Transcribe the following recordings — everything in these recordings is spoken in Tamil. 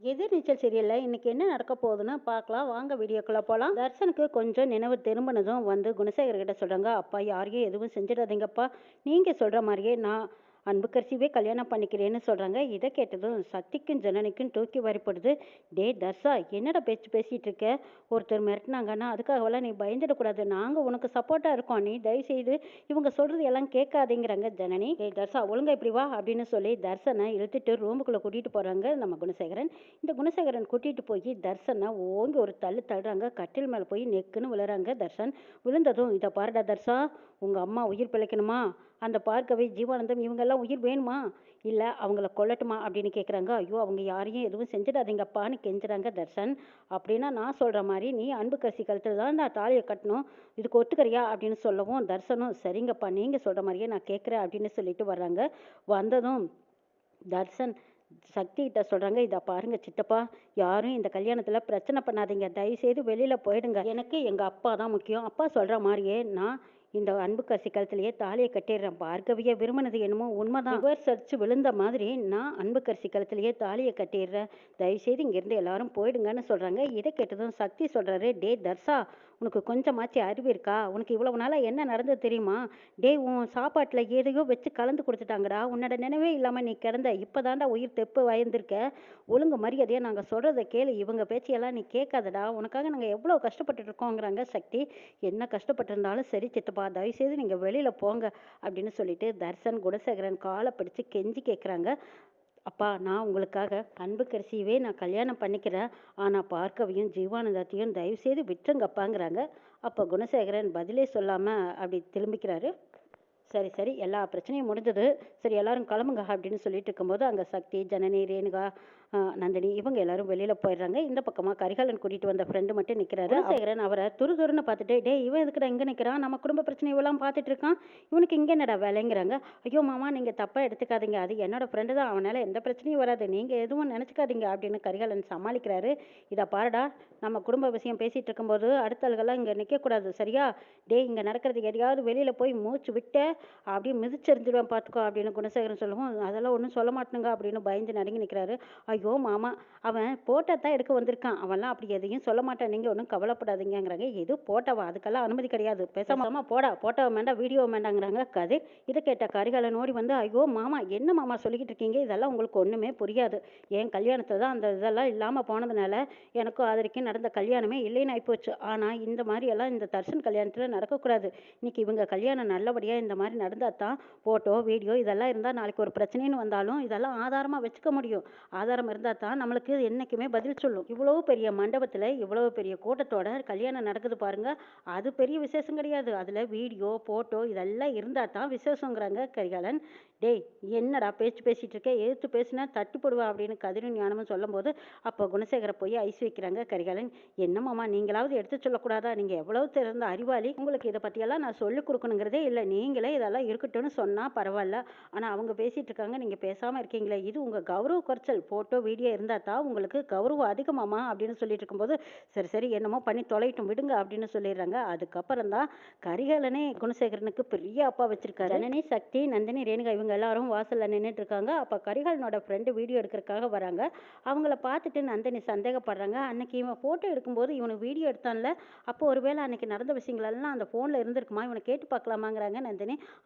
எதிர்நீச்சல் சீரியல்ல இன்னைக்கு என்ன நடக்க போகுதுன்னு பார்க்கலாம் வாங்க வீடியோக்குள்ள போகலாம். தர்ஷனுக்கு கொஞ்சம் நினைவு திரும்பினதும் வந்து குணசேகர் கிட்ட சொல்றாங்க, அப்பா யாரையும் எதுவும் செஞ்சிடாதீங்கப்பா, நீங்க சொல்ற மாதிரியே நான் அன்புக்கரசியவே கல்யாணம் பண்ணிக்கிறேன்னு சொல்றாங்க. இதை கேட்டதும் சக்திக்கும் ஜனனிக்கும் தூக்கி வாரிப்படுது. டே தர்ஷா, என்னடா பேச்சு பேசிட்டு இருக்க? ஒருத்தர் மிரட்டினாங்கன்னா அதுக்காகவெல்லாம் நீ பயந்துடக்கூடாது, நாங்க உனக்கு சப்போர்ட்டா இருக்கோம், நீ தயவு செய்து இவங்க சொல்றது எல்லாம் கேட்காதீங்கிறாங்க ஜனனி. டே தர்ஷா, ஒழுங்கா இப்படி வா அப்படின்னு சொல்லி தர்ஷனை இழுத்துட்டு ரூமுக்குள்ள கூட்டிட்டு போறாங்க நம்ம குணசேகரன். இந்த குணசேகரன் கூட்டிட்டு போய் தர்ஷனை ஓங்கி ஒரு தள்ளு தள்ளுறாங்க. கட்டில் மேலே போய் நெக்குன்னு விழுறாங்க தர்ஷன். விழுந்ததும், இதை பாருடா தர்ஷா, உங்க அம்மா உயிர் பிழைக்கணுமா, அந்த பார்க்கவே ஜீவானந்தம் இவங்கெல்லாம் உயிர் வேணுமா, இல்லை அவங்கள கொல்லட்டுமா அப்படின்னு கேட்குறாங்க. ஐயோ அவங்க யாரையும் எதுவும் செஞ்சிடாதீங்கப்பான்னு கெஞ்சுறாங்க தர்ஷன். அப்படின்னா நான் சொல்கிற மாதிரி நீ அன்பு கசி கழுத்தில் தான் நான் தாலியை கட்டணும், இதுக்கு ஒத்துக்கறியா அப்படின்னு சொல்லவும் தர்ஷனும் சரிங்கப்பா நீங்கள் சொல்கிற மாதிரியே நான் கேட்குறேன் அப்படின்னு சொல்லிட்டு வர்றாங்க. வந்ததும் தர்ஷன் சக்தி கிட்ட சொல்றாங்க, இதை பாருங்க சித்தப்பா, யாரும் இந்த கல்யாணத்துல பிரச்சனை பண்ணாதீங்க, தயவுசெய்து வெளியில போயிடுங்க, எனக்கு எங்க அப்பா தான் முக்கியம், அப்பா சொல்ற மாதிரியே நான் இந்த அன்பு கசி கழுத்திலேயே தாலியை கட்டிடுறேன், பார்கவியை விரும்பினது என்னமோ உண்மைதான், ரிவர்ஸ் அடிச்சு விழுந்த மாதிரி நான் அன்பு கசி கழுத்திலேயே தாலியை கட்டிடுறேன், தயவுசெய்து இங்கிருந்து எல்லாரும் போயிடுங்கன்னு சொல்றாங்க. இதை கேட்டதும் சக்தி சொல்றாரு, டே தர்ஷா, உனக்கு கொஞ்சமாச்சு அறிவு இருக்கா, உனக்கு இவ்வளவு நாளா என்ன நடந்தது தெரியுமா, டே உன் சாப்பாட்டுல எதையோ வச்சு கலந்து கொடுத்துட்டாங்கடா, உன்னோட நினைவே இல்லாம நீ கிடந்த, இப்பதான்டா உயிர் தெப்பு வயந்திருக்க, ஒழுங்கு மரியாதையா நாங்க சொல்றத கேளு, இவங்க பேச்சையெல்லாம் நீ கேட்காதடா, உனக்காக நாங்க எவ்வளவு கஷ்டப்பட்டு இருக்கோங்கிறாங்க சக்தி. என்ன கஷ்டப்பட்டிருந்தாலும் சரி சித்தப்பா, தயவுசெய்து நீங்க வெளியில போங்க அப்படின்னு சொல்லிட்டு தர்ஷன் குணசேகரன் காலை பிடிச்சு கெஞ்சி கேட்குறாங்க. அப்பா நான் உங்களுக்காக அன்புக்கரசியவே நான் கல்யாணம் பண்ணிக்கிறேன், ஆனால் பார்க்கவையும் ஜீவானந்தத்தையும் தயவுசெய்து விட்டுருங்கப்பாங்கிறாங்க. அப்போ குணசேகரன் பதிலே சொல்லாமல் அப்படி திரும்பிக்கிறாரு. சரி சரி, எல்லா பிரச்சனையும் முடிஞ்சது, சரி எல்லாரும் கிளம்புங்க அப்படின்னு சொல்லிட்டு இருக்கும்போது அங்கே சக்தி, ஜனனி, ரேணுகா, நந்தினி இவங்க எல்லாரும் வெளியில போயிடுறாங்க. இந்த பக்கமா கரிகாலன் கூட்டிட்டு வந்த ஃப்ரெண்டு மட்டும் நிற்கிறாரு. குணசேகரன் அவரை துருதுருன்னு பார்த்துட்டு, டே இவன் எதுக்குடா இங்கே நிற்கிறான், நம்ம குடும்ப பிரச்சனை இவெல்லாம் பார்த்துட்டு இருக்கான், இவனுக்கு இங்கே என்னடா வேலைங்கிறாங்க. ஐயோ மாமா நீங்கள் தப்பாக எடுத்துக்காதீங்க, அது என்னோட ஃப்ரெண்டு தான், அவனால் எந்த பிரச்சனையும் வராது, நீங்கள் எதுவும் நினச்சிக்காதீங்க அப்படின்னு கரிகாலன் சமாளிக்கிறாரு. இதை பாருடா, நம்ம குடும்ப விஷயம் பேசிகிட்டு இருக்கும்போது அடுத்த ஆளுகள்லாம் இங்கே நிற்கக்கூடாது சரியா, டே இங்கே நடக்கிறது எதையாவது வெளியில் போய் மூச்சு விட்டு அப்படியே மிதிச்செறிஞ்சிடுவேன் பார்த்துக்கோ அப்படின்னு குணசேகரன் சொல்லவும், அதெல்லாம் ஒன்றும் சொல்ல மாட்டேனுங்க அப்படின்னு பயந்து நடுங்கி நிற்கிறாரு. ஐயோ மாமா, அவன் போட்டோ தான் எடுக்க வந்திருக்கான், அவன்லாம் அப்படி எதையும் சொல்ல மாட்டான், நீங்கள் ஒன்றும் கவலைப்படாதீங்கிறாங்க. எது போட்டோவா, அதுக்கெல்லாம் அனுமதி கிடையாது, பேசாம போடா, போட்டோ வேண்டாம் வீடியோ வேண்டாங்கிறாங்க கதிர். இதை கேட்ட கரிகாலன் ஓடி வந்து, ஐயோ மாமா என்ன மாமா சொல்லிக்கிட்டு இருக்கீங்க, இதெல்லாம் உங்களுக்கு ஒன்றுமே புரியாது, என் கல்யாணத்தில் தான் அந்த இதெல்லாம் இல்லாமல் போனதுனால எனக்கும் ஆதரிக்கும் நடந்த கல்யாணமே இல்லைன்னு ஆகிப்போச்சு, ஆனால் இந்த மாதிரி எல்லாம் இந்த தர்ஷன் கல்யாணத்தில் நடக்கக்கூடாது, இன்னைக்கு இவங்க கல்யாணம் நல்லபடியாக இந்த மாதிரி நடந்தால் தான் ஃபோட்டோ வீடியோ இதெல்லாம் இருந்தால் நாளைக்கு ஒரு பிரச்சனைன்னு வந்தாலும் இதெல்லாம் ஆதாரமாக வச்சுக்க முடியும், ஆதாரம் இருந்தால் தான் நம்மளுக்கு என்றைக்குமே பதில் சொல்லும். இவ்வளோ பெரிய மண்டபத்தில் இவ்வளோ பெரிய கூட்டத்தோட கல்யாணம் நடக்குது பாருங்க, அது பெரிய விசேஷம் கிடையாது, அதில் வீடியோ ஃபோட்டோ இதெல்லாம் இருந்தால் தான் விசேஷங்கிறாங்க கரிகாலன். டேய் என்னடா பேச்சு பேசிகிட்டு இருக்க, எதிர்த்து பேசுனா தட்டி போடுவா அப்படின்னு கதிரும் ஞானமும் சொல்லும்போது அப்போ குணசேகரை போய் ஐஸ் வைக்கிறாங்க கரிகாலன். என்னமாம்மா நீங்களாவது எடுத்து சொல்லக்கூடாதா, நீங்கள் எவ்வளவு திறந்த அறிவாளி, உங்களுக்கு இதை பற்றியெல்லாம் நான் சொல்லிக் கொடுக்கணுங்கிறதே இல்லை, நீங்களே இதெல்லாம் இருக்கட்டும்னு சொன்னால் பரவாயில்ல, ஆனால் அவங்க பேசிகிட்டு இருக்காங்க நீங்கள் பேசாமல் இருக்கீங்களே, இது உங்கள் கௌரவ குறைச்சல், ஃபோட்டோ வீடியோ இருந்தால் தான் உங்களுக்கு கௌரவம் அதிகமாமா அப்படின்னு சொல்லிட்டு இருக்கும்போது, சரி சரி என்னமோ பண்ணி தொலைட்டும் விடுங்க அப்படின்னு சொல்லிடுறாங்க. அதுக்கப்புறம் தான் கரிகாலனே குணசேகரனுக்கு பெரிய அப்பா வச்சிருக்காரு. ஜனனி, சக்தி, நந்தினி, ரேணுகா இவங்க எல்லாரும் வாசல்ல நின்றுட்டு இருக்காங்க. அப்போ கரிகாலனோட ஃப்ரெண்டு வீடியோ எடுக்கிறதுக்காக வராங்க. அவங்கள பார்த்துட்டு நந்தினி சந்தேகப்படுறாங்க, அன்னைக்கு இவன் ஃபோட்டோ எடுக்கும்போது இவனை வீடியோ எடுத்தான்ல, அப்போ ஒருவேளை அன்னைக்கு நடந்த விஷயங்களெல்லாம் அந்த ஃபோனில் இருந்திருக்குமா, இவனை கேட்டு பார்க்கலாமாங்கிறாங்க நந்தினி.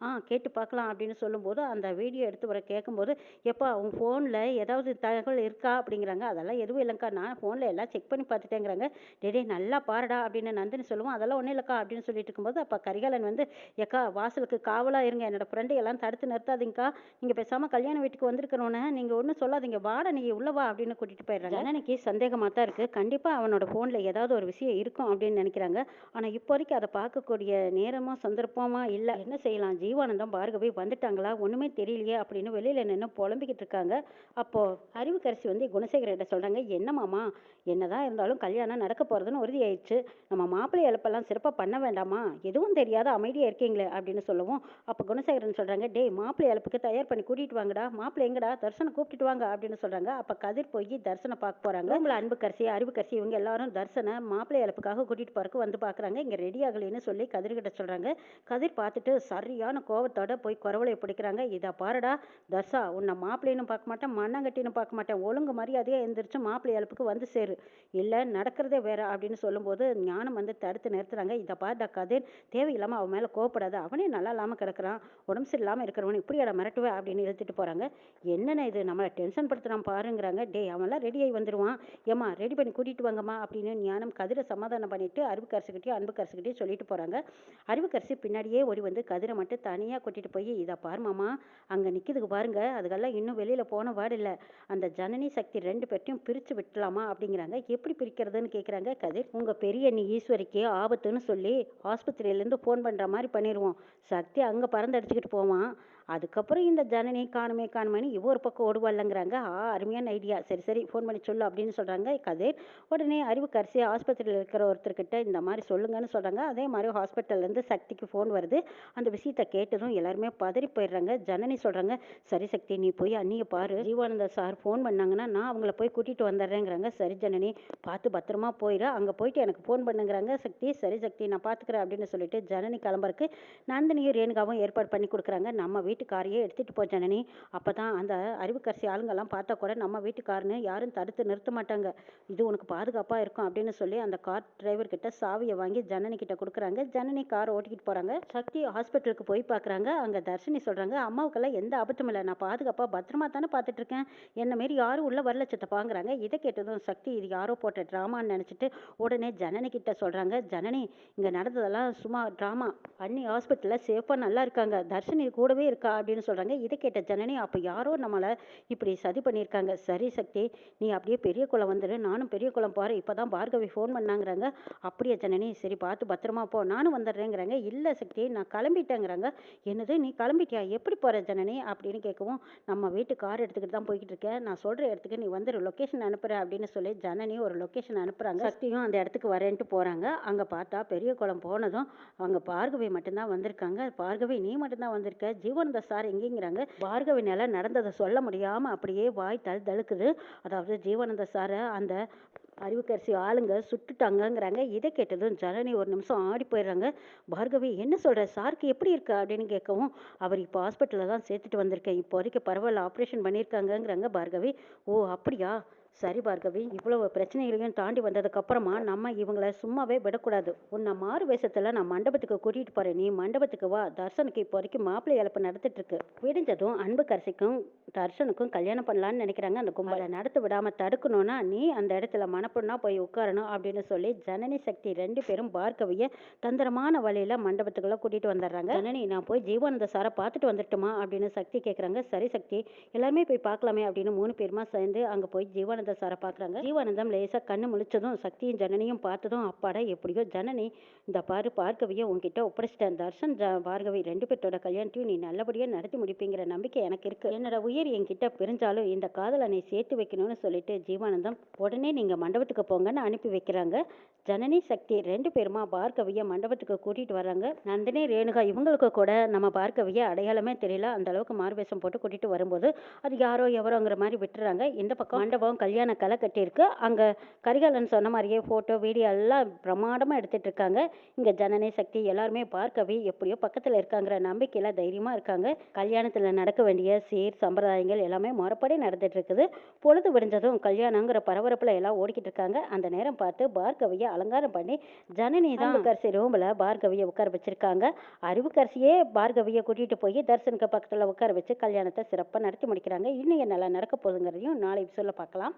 கேட்டு பார்க்கலாம் அப்படின்னு சொல்லும்போது அந்த வீடியோ எடுத்து வர கேட்கும்போது, எப்பா உன் ஃபோனில் ஏதாவது தகவல் இருக்கா அப்படிங்கிறாங்க. அதெல்லாம் எதுவும் இல்லைங்க்கா, நான் ஃபோனில் எல்லாம் செக் பண்ணி பார்த்துட்டேங்கிறாங்க. டேடே நல்லா பாருடா அப்படின்னு நந்தினி சொல்லுவோம். அதெல்லாம் ஒன்றும் இல்லைக்கா அப்படின்னு சொல்லிட்டு இருக்கும்போது அப்போ கரிகாலன் வந்து, ஏக்கா வாசலுக்கு காவலாக இருங்க, என்னோட ஃப்ரெண்டு எல்லாம் தடுத்து நிறுத்தாதீங்கக்கா, நீங்கள் பேசாமல் கல்யாண வீட்டுக்கு வந்திருக்கிறோன்னு நீங்கள் ஒன்றும் சொல்லாதீங்க, வாடா நீ உள்ளவா அப்படின்னு கூட்டிகிட்டு போயிடுறாங்க. ஜனனிக்கு சந்தேகமாக தான் இருக்குது, கண்டிப்பாக அவனோட ஃபோனில் ஏதாவது ஒரு விஷயம் இருக்கும் அப்படின்னு நினைக்கிறாங்க. ஆனால் இப்போ வரைக்கும் அதை பார்க்கக்கூடிய நேரமோ சந்தர்ப்பமா இல்லை, என்ன செய்யலாம், ஜீவானந்தம் பார்கவி வந்துட்டாங்களா ஒன்றுமே தெரியலையே அப்படின்னு வெளியில் நின்று புலம்பிக்கிட்டு இருக்காங்க. அப்போது அறிவுக்கரசி வந்து குணசேகரிட்ட சொல்கிறாங்க, என்னமாமா என்னதான் இருந்தாலும் கல்யாணம் நடக்க போகிறதுன்னு உறுதி ஆயிடுச்சு, நம்ம மாப்பிள்ளை இழப்பெல்லாம் சிறப்பாக பண்ண வேண்டாமா, எதுவும் தெரியாத அமைதியாக இருக்கீங்களே அப்படின்னு சொல்லவும் அப்போ குணசேகரன் சொல்கிறாங்க, டேய் மாப்பிள்ளை இழப்புக்கு தயார் பண்ணி கூட்டிட்டு வாங்கடா, மாப்பிள்ளை எங்கடா, தர்சனை கூப்பிட்டுட்டு வாங்க அப்படின்னு சொல்றாங்க. அப்ப கதிர் போய் தர்சனை பார்க்க போறாங்க. ரூம்ல அன்புக்கரசி, அறிவுக்கரசி இவங்க எல்லாரும் தர்சனை மாப்பிள்ளை இழப்புக்காக கூட்டிட்டு போறதுக்கு வந்து பாக்குறாங்க. இங்க ரெடி ஆகலைன்னு சொல்லி கதிர்கிட்ட சொல்றாங்க. கதிர் பார்த்துட்டு சரியான கோவத்தோட போய் குறவளைய பிடிக்கிறாங்க. இதை பாருடா தர்சா, உன்னை மாப்பிள்ளைன்னு பார்க்க மாட்டேன், மண்ணங்கட்டின்னு பார்க்க மாட்டேன், ஒழுங்கு மரியாதையா எந்திரிச்சு மாப்பிள்ளை இழப்புக்கு வந்து சேரு, இல்ல நடக்கிறதே வேற அப்படின்னு சொல்லும்போது ஞானம் வந்து தடுத்து நிறுத்துறாங்க. இதை பாருடா கதிர், தேவையில்லாம அவன் மேல கோவப்படாத, அவனே நல்லா இல்லாம கிடக்குறான், உடம்பு சரியில்லாம இருக்கிறவன் இப்படியாட மிரட்டுவேன் அப்படின்னு இழுத்துட்டு போறாங்க. என்னென்ன இது, நம்மளை டென்ஷன் படுத்துறான் பாருங்கிறாங்க. டே அவன்லாம் ரெடி ஆகி வந்துடுவான், ஏமா ரெடி பண்ணி கூட்டிட்டு வாங்கம்மா அப்படின்னு ஞானம் கதிரை சமாதானம் பண்ணிட்டு அறிவுக்கரசுக்கிட்டே அன்புக்கரசுக்கிட்டே சொல்லிட்டு போறாங்க. அறிவுக்கரசி பின்னாடியே ஓடி வந்து கதிரை மட்டும் தனியா கூட்டிட்டு போய், இதை பாருமாமா அங்க நிக்குதுக்கு பாருங்க, அதுக்கெல்லாம் இன்னும் வெளியில போன வார்டு இல்ல, அந்த ஜனனி சக்தி 2 பேர்ட்டையும் பிரிச்சு விட்டுலாமா அப்படிங்கிறாங்க. எப்படி பிரிக்கிறதுன்னு கேக்குறாங்க கதிர். உங்க பெரிய நீ ஈஸ்வரிக்கு ஆபத்துன்னு சொல்லி ஆஸ்பத்திரியிலேருந்து ஃபோன் பண்ற மாதிரி பண்ணிடுவோம், சக்தி அங்க பறந்து அடிச்சுக்கிட்டு போவான், அதுக்கப்புறம் இந்த ஜனனி காணுமே காணுமேனு இவ ஒரு பக்கம் ஓடுவாள்லங்கிறாங்க. அருமையான ஐடியா, சரி சரி ஃபோன் பண்ணி சொல்லு அப்படின்னு சொல்றாங்க கதிர். உடனே அறிவுக்கரசி ஆஸ்பத்திரியில் இருக்கிற ஒருத்தர்கிட்ட இந்த மாதிரி சொல்லுங்கன்னு சொல்றாங்க. அதே மாதிரி ஹாஸ்பிட்டல்லேருந்து சக்திக்கு ஃபோன் வருது. அந்த விஷயத்தை கேட்டதும் எல்லாருமே பதறி போயிடுறாங்க. ஜனனி சொல்றாங்க, சரி சக்தி நீ போய் அண்ணியை பாரு, ஜீவானந்த சார் ஃபோன் பண்ணாங்கன்னா நான் அவங்கள போய் கூட்டிட்டு வந்துடுறேங்கிறாங்க. சரி ஜனனி பார்த்து பத்திரமா போயிடு, அங்கே போயிட்டு எனக்கு ஃபோன் பண்ணுங்கிறாங்க சக்தி. சரி சக்தி நான் பார்த்துக்கிறேன் அப்படின்னு சொல்லிட்டு ஜனனி கிளம்புறக்கு நந்தினியும் ரேணுகாவும் ஏற்பாடு பண்ணி கொடுக்குறாங்க. நம்ம வீட்டுக்காரையே எடுத்துட்டு போ ஜனனி, அப்பதான் அந்த அறிவுக்கரசி ஆளுங்கெல்லாம் பார்த்தா கூட நம்ம வீட்டுக்காரன்னு யாரும் தடுத்து நிறுத்த மாட்டாங்க, இது உனக்கு பாதுகாப்பா இருக்கும் அப்படின்னு சொல்லி அந்த கார் டிரைவர் கிட்ட சாவியை வாங்கி ஜனனி கிட்ட கொடுக்குறாங்க. ஜனனி கார் ஓட்டிக்கிட்டு போறாங்க. சக்தி ஹாஸ்பிட்டலுக்கு போய் பார்க்குறாங்க. அங்க தர்ஷினி சொல்றாங்க, அம்மாவுக்கெல்லாம் எந்த ஆபத்தும் இல்லை, நான் பாதுகாப்பா பத்திரமா தானே பார்த்துட்டு இருக்கேன், என்ன மாரி யாரும் உள்ள வரல சித்தப்பாங்கிறாங்க. இதை கேட்டதும் சக்தி இது யாரோ போட்ட ட்ராமான்னு நினைச்சிட்டு உடனே ஜனனி கிட்ட சொல்றாங்க, ஜனனி இங்க நடந்ததெல்லாம் சும்மா ட்ராமா, அண்ணி ஹாஸ்பிட்டல்ல சேஃபா நல்லா இருக்காங்க, தர்ஷினி கூடவே இருக்கா அப்படின்னு சொல்றாங்க. இதை கேட்ட ஜனனி, அப்ப யாரோ நம்மளை இப்படி சதி பண்ணியிருக்காங்க. சரி சக்தி நீ அப்படியே பெரிய குளம் வந்துடு, நானும் பெரிய குளம் போறேன், இப்பதான் பார்கவி ஃபோன் பண்ணாங்கிறாங்க. அப்படியே ஜனனி, சரி பார்த்து பத்திரமா போ, நானும் வந்துடுறேங்கிறாங்க. இல்ல சக்தி நான் கிளம்பிட்டேங்கிறாங்க. என்னது நீ கிளம்பிட்டியா, எப்படி போற ஜனனி அப்படின்னு கேட்கவும், நம்ம வீட்டு கார் எடுத்துக்கிட்டு தான் போய்கிட்டு இருக்கேன், நான் சொல்ற இடத்துக்கு நீ வந்துடு, லொக்கேஷன் அனுப்புறேன் அப்படின்னு சொல்லி ஜனனி ஒரு லொக்கேஷன் அனுப்புறாங்க. சக்தியும் அந்த இடத்துக்கு வரேன்ட்டு போறாங்க. அங்க பார்த்தா பெரிய குளம் போனதும் அங்க பார்கவி மட்டும்தான் வந்திருக்காங்க. பார்கவி நீ மட்டும்தான் வந்திருக்க, ஜீவானந்த சார் எங்கேங்கிறாங்க. பார்கவினால நடந்ததை சொல்ல முடியாம அப்படியே வாய் தழுக்குது. அதாவது ஜீவானந்த சாரை அந்த அறிவுக்கரசி ஆளுங்க சுட்டுட்டாங்கங்கிறாங்க. இதை கேட்டதும் ஜனனி ஒரு நிமிஷம் ஆடி போயிடுறாங்க. பார்கவி என்ன சொல்ற, சாருக்கு எப்படி இருக்கு அப்படின்னு கேட்கவும், அவர் இப்போ ஹாஸ்பிட்டலில் தான் சேர்த்துட்டு வந்திருக்கேன், இப்போதைக்கு பரவாயில்ல, ஆப்ரேஷன் பண்ணியிருக்காங்கங்கிறாங்க பார்கவி. ஓ அப்படியா, சரி பார்கவி, இவ்வளவு பிரச்சனைகளையும் தாண்டி வந்ததுக்கு அப்புறமா நம்ம இவங்களை சும்மாவே விடக்கூடாது, உன்னை மாறு வேஷத்துல நான் மண்டபத்துக்கு கூட்டிட்டு போறேன், நீ மண்டபத்துக்கு வா, தர்ஷனுக்கு இப்போதைக்கு மாப்பிள்ளை இழப்பு நடத்திட்டு இருக்கு. விடிஞ்சதும் அன்புக்கரசிக்கும் தர்ஷனுக்கும் கல்யாணம் பண்ணலான்னு நினைக்கிறாங்க. அந்த கும்பலை நடத்த விடாம தடுக்கணும்னா நீ அந்த இடத்துல மனப்பொண்ணா போய் உட்காரணும் அப்படின்னு சொல்லி ஜனனி சக்தி 2 பேரும் பார்கவிய தந்திரமான வழியில மண்டபத்துக்குள்ள கூட்டிட்டு வந்துடுறாங்க. ஜனனி நான் போய் ஜீவானந்த சாரை பார்த்துட்டு வந்துட்டுமா அப்படின்னு சக்தி கேட்குறாங்க. சரி சக்தி எல்லாருமே போய் பார்க்கலாமே அப்படின்னு 3 பேருமா சேர்ந்து அங்க போய் ஜீவானந்த சாரை பார்க்குறாங்க. ஜீவானந்தம் லேசா கண்ணு முழிச்சதும் சக்தியும் ஜனனியும் பார்த்ததும், அப்பாடா எப்படியோ ஜனனி, இந்த பாரு பார்கவியை உன்கிட்ட ஒப்படைச்சிட்டேன், தர்ஷன் பார்கவி 2 பேர்த்தோட கல்யாணத்தையும் நீ நல்லபடியா நடத்தி முடிப்பீங்கிற நம்பிக்கை எனக்கு இருக்கு, என்னோட உயிர் என்கிட்ட பிரிஞ்சாலும் இந்த காதலை நீ சேர்த்து வைக்கணும்னு சொல்லிட்டு ஜீவானந்தம் உடனே நீங்க மண்டபத்துக்கு போங்கன்னு அனுப்பி வைக்கிறாங்க. ஜனனி சக்தி 2 பேருமா பார்கவியை மண்டபத்துக்கு கூட்டிட்டு வர்றாங்க. நந்தினி ரேணுகா இவங்களுக்கு கூட நம்ம பார்கவியை அடையாளமே தெரியல, அந்த அளவுக்கு மார்வேஷம் போட்டு கூட்டிட்டு வரும்போது அது யாரோ எவரோங்கிற மாதிரி விட்டுறாங்க. இந்த பக்கம் மண்டபம் கல்யாண கலை கட்டியிருக்கு. அங்க கரிகாலன் சொன்ன மாதிரியே போட்டோ வீடியோ எல்லாம் பிரமாண்டமா எடுத்துட்டு இருக்காங்க. இங்க ஜனனி சக்தி எல்லாருமே பார்கவி எப்படியோ பக்கத்துல இருக்காங்கிற நம்பிக்கையில தைரியமா இருக்காங்க. கல்யாணத்துல நடக்க வேண்டிய சீர் சம்பிரதாயங்கள் எல்லாமே முறைப்படி நடந்துட்டு இருக்குது. பொழுது விடிஞ்சதும் கல்யாணங்கிற பரபரப்புல எல்லாம் ஓடிக்கிட்டு இருக்காங்க. அந்த நேரம் பார்த்து பார்கவியை அலங்காரம் பண்ணி ஜனனி தான் அறிவுக்கரசி ரூம்ல பார்கவியை உட்கார வச்சிருக்காங்க. அறிவுக்கரசியே பார்கவியை கூட்டிட்டு போய் தர்சனுக்கு பக்கத்துல உட்கார வச்சு கல்யாணத்தை சிறப்பா நடத்தி முடிக்கிறாங்க. இன்னும் என்னெல்லாம் நடக்க போகுதுங்கிறதையும் நாளை சொல்ல பார்க்கலாம்.